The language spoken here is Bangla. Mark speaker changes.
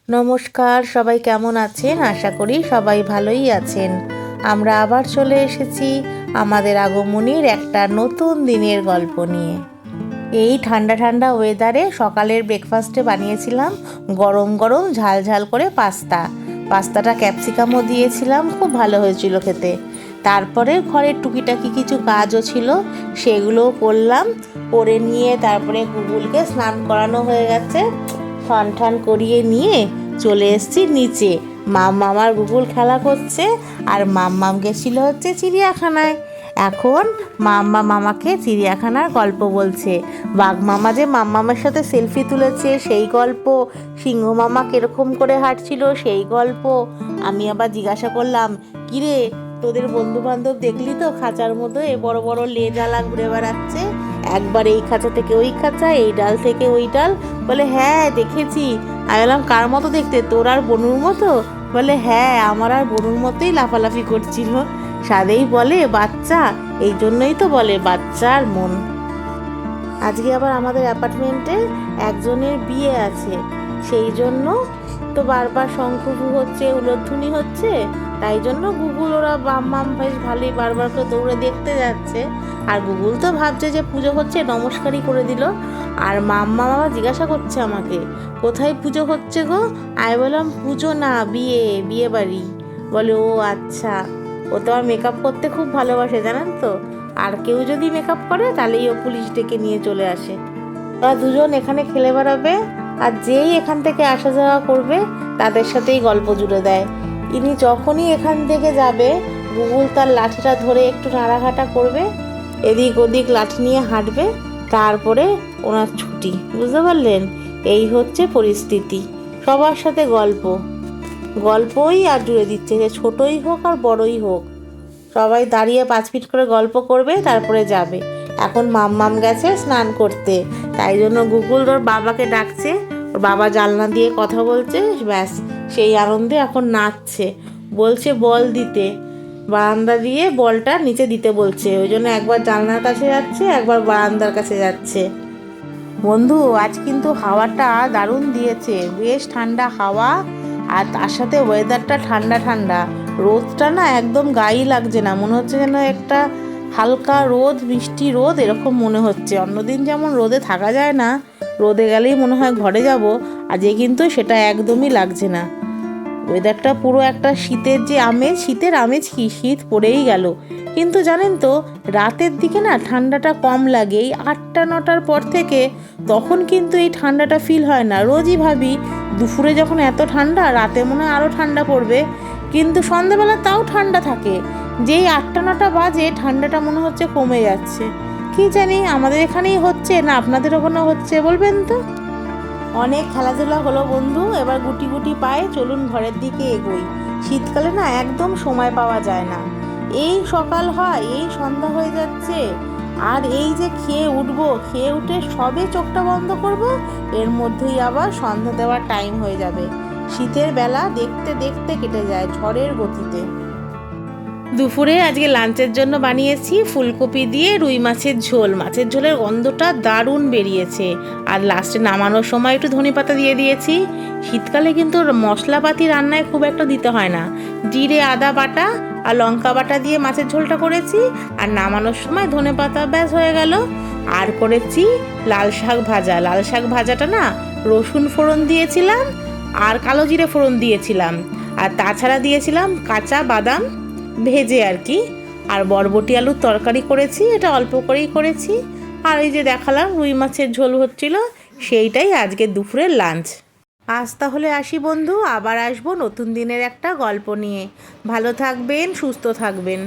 Speaker 1: নমস্কার, সবাই কেমন আছেন? আশা করি সবাই ভালোই আছেন। আমরা আবার চলে এসেছি আমাদের আগমনীর একটা নতুন দিনের গল্প নিয়ে। এই ঠান্ডা ঠান্ডা ওয়েদারে সকালের ব্রেকফাস্টে বানিয়েছিলাম গরম গরম ঝাল ঝাল করে পাস্তাটা ক্যাপসিকামও দিয়েছিলাম, খুব ভালো হয়েছিল খেতে। তারপরে ঘরের টুকিটাকি কিছু কাজও ছিল, সেগুলোও করলাম। করে নিয়ে তারপরে গুগুলকে স্নান করানো হয়ে গেছে, স্নান টান করিয়ে নিয়ে চলে এসেছি নিচে। মাম্মাম আর গুগুল খেলা করছে, আর মাম্মাম গেছিল হচ্ছে চিড়িয়াখানায়। এখন মাম্মা মামাকে চিড়িয়াখানার গল্প বলছে। বাঘ মামা যে মাম্মামের সাথে সেলফি তুলেছে সেই গল্প, সিংহ মামা কিরকম করে হাঁটছিল সেই গল্প। আমি আবার জিজ্ঞাসা করলাম, কিরে তোদের বন্ধু বান্ধব দেখলি তো খাঁচার মধ্যে বড় বড় লেজালা ঘুরে বেড়াচ্ছে, একবার এই খাঁচা থেকে ওই খাঁচা, এই ডাল থেকে ওই ডাল। বলে হ্যাঁ দেখেছি। আমি বললাম কার মতো দেখতে, তোর আর বনুর মতো? বলে হ্যাঁ, আমার আর বনুর মতোই লাফালাফি করছিল। সাদেই বলে বাচ্চা, এই জন্যই তো বলে বাচ্চার মন। আজকে আবার আমাদের অ্যাপার্টমেন্টে একজনের বিয়ে আছে, সেই জন্য তো বারবার শঙ্খভু হচ্ছে, উলধ্বনি হচ্ছে। তাই জন্য গুগুল ওরা মাম বেশ ভালোই বারবার করে দৌড়ে দেখতে যাচ্ছে। আর গুগুল তো ভাবছে যে পুজো হচ্ছে, নমস্কারই করে দিল। আর মাম্মা বাবা জিজ্ঞাসা করছে আমাকে, কোথায় পুজো হচ্ছে গো? আমি বললাম পুজো না, বিয়ে বাড়ি। বলে ও আচ্ছা। ও তো আর মেকআপ করতে খুব ভালোবাসে জানেন তো, আর কেউ যদি মেকআপ করে তাহলেই ও পুলিশ ডেকে নিয়ে চলে আসে। ওরা দুজন এখানে খেলে বেড়াবে, আর যেই এখান থেকে আসা যাওয়া করবে তাদের সাথেই গল্প জুড়ে দেয়। ইনি যখনই এখান থেকে যাবে, গুগুল তার লাঠিটা ধরে একটু নাড়াঘাটা করবে, এদিক ওদিক লাঠি নিয়ে হাঁটবে, তারপরে ওনার ছুটি। বুঝতে পারলেন? এই হচ্ছে পরিস্থিতি। সবার সাথে গল্পই আর জুড়ে দিচ্ছে, যে ছোটই হোক আর বড়ই হোক, সবাই দাঁড়িয়ে 5 মিনিট করে গল্প করবে, তারপরে যাবে। এখন মাম্মাম গেছে স্নান করতে, তাই জন্য গুগুল ওর বাবাকে ডাকছে। ওর বাবা জানলা দিয়ে কথা বলছে, ব্যাস সেই আনন্দে এখন নাচছে। বলছে বল দিতে, বারান্দা দিয়ে বলটা নিচে দিতে বলছে। ওই জন্য একবার জানলার কাছে যাচ্ছে, একবার বারান্দার কাছে যাচ্ছে। বন্ধু, আজ কিন্তু হাওয়াটা দারুণ দিয়েছে, বেশ ঠান্ডা হাওয়া, আর তার সাথে ওয়েদারটা ঠান্ডা ঠান্ডা। রোদটা না একদম গায়ে লাগছে না, মনে হচ্ছে যেন একটা হালকা রোদ, মিষ্টি রোদ এরকম মনে হচ্ছে। অন্যদিন যেমন রোদে থাকা যায় না, রোদে গেলেই মনে হয় ঘরে যাব, আজকে কিন্তু সেটা একদমই লাগছে না। ওয়েদারটা পুরো একটা শীতের যে আমেজ, শীতের আমেজ কি, শীত পড়েই গেল। কিন্তু জানেন তো, রাতের দিকে না ঠান্ডাটা কম লাগে, এই 8টা-9টার পর থেকে তখন কিন্তু এই ঠান্ডাটা ফিল হয় না। রোজই ভাবি দুপুরে যখন এত ঠান্ডা, রাতে মনে হয় আরও ঠান্ডা পড়বে, কিন্তু সন্ধ্যাবেলা তাও ঠান্ডা থাকে। যেই 8টা-9টা বাজে ঠান্ডাটা মনে হচ্ছে কমে যাচ্ছে। কি জানি আমাদের এখানেই হচ্ছে না আপনাদের ওখানেও হচ্ছে, বলবেন তো? অনেক খেলাধুলা হলো বন্ধু, এবার গুটি গুটি পায়ে চলুন ঘরের দিকে এগোই। শীতকালে না একদম সময় পাওয়া যায় না, এই সকাল হয় এই সন্ধ্যা হয়ে যাচ্ছে, আর এই যে খেয়ে উঠবো, খেয়ে উঠে সবে চোখটা বন্ধ করব, এর মধ্যেই আবার সন্ধ্যা দেওয়ার টাইম হয়ে যাবে। শীতের বেলা দেখতে দেখতে কেটে যায় ঝড়ের গতিতে। দুপুরে আজকে লাঞ্চের জন্য বানিয়েছি ফুলকপি দিয়ে রুই মাছের ঝোল। মাছের ঝোলের গন্ধটা দারুণ বেরিয়েছে, আর লাস্টে নামানোর সময় একটু ধনেপাতা দিয়ে দিয়েছি। শীতকালে কিন্তু মশলাপাতি রান্নায় খুব একটা দিতে হয় না, জিরে আদা বাটা আর লঙ্কা বাটা দিয়ে মাছের ঝোলটা করেছি, আর নামানোর সময় ধনেপাতা, ব্যাস হয়ে গেল। আর করেছি লাল শাক ভাজা। লাল শাক ভাজাটা না রসুন ফোড়ন দিয়েছিলাম আর কালো জিরে ফোড়ন দিয়েছিলাম, আর তাছাড়া দিয়েছিলাম কাঁচা বাদাম ভেজে আর কি। আর বরবটি আলুর তরকারি করেছি, এটা অল্প করেই করেছি। আর এই যে দেখালাম রুই মাছের ঝোল হচ্ছিল, সেইটাই আজকে দুপুরের লাঞ্চ। আজ তাহলে আসি বন্ধু, আবার আসবো নতুন দিনের একটা গল্প নিয়ে। ভালো থাকবেন, সুস্থ থাকবেন।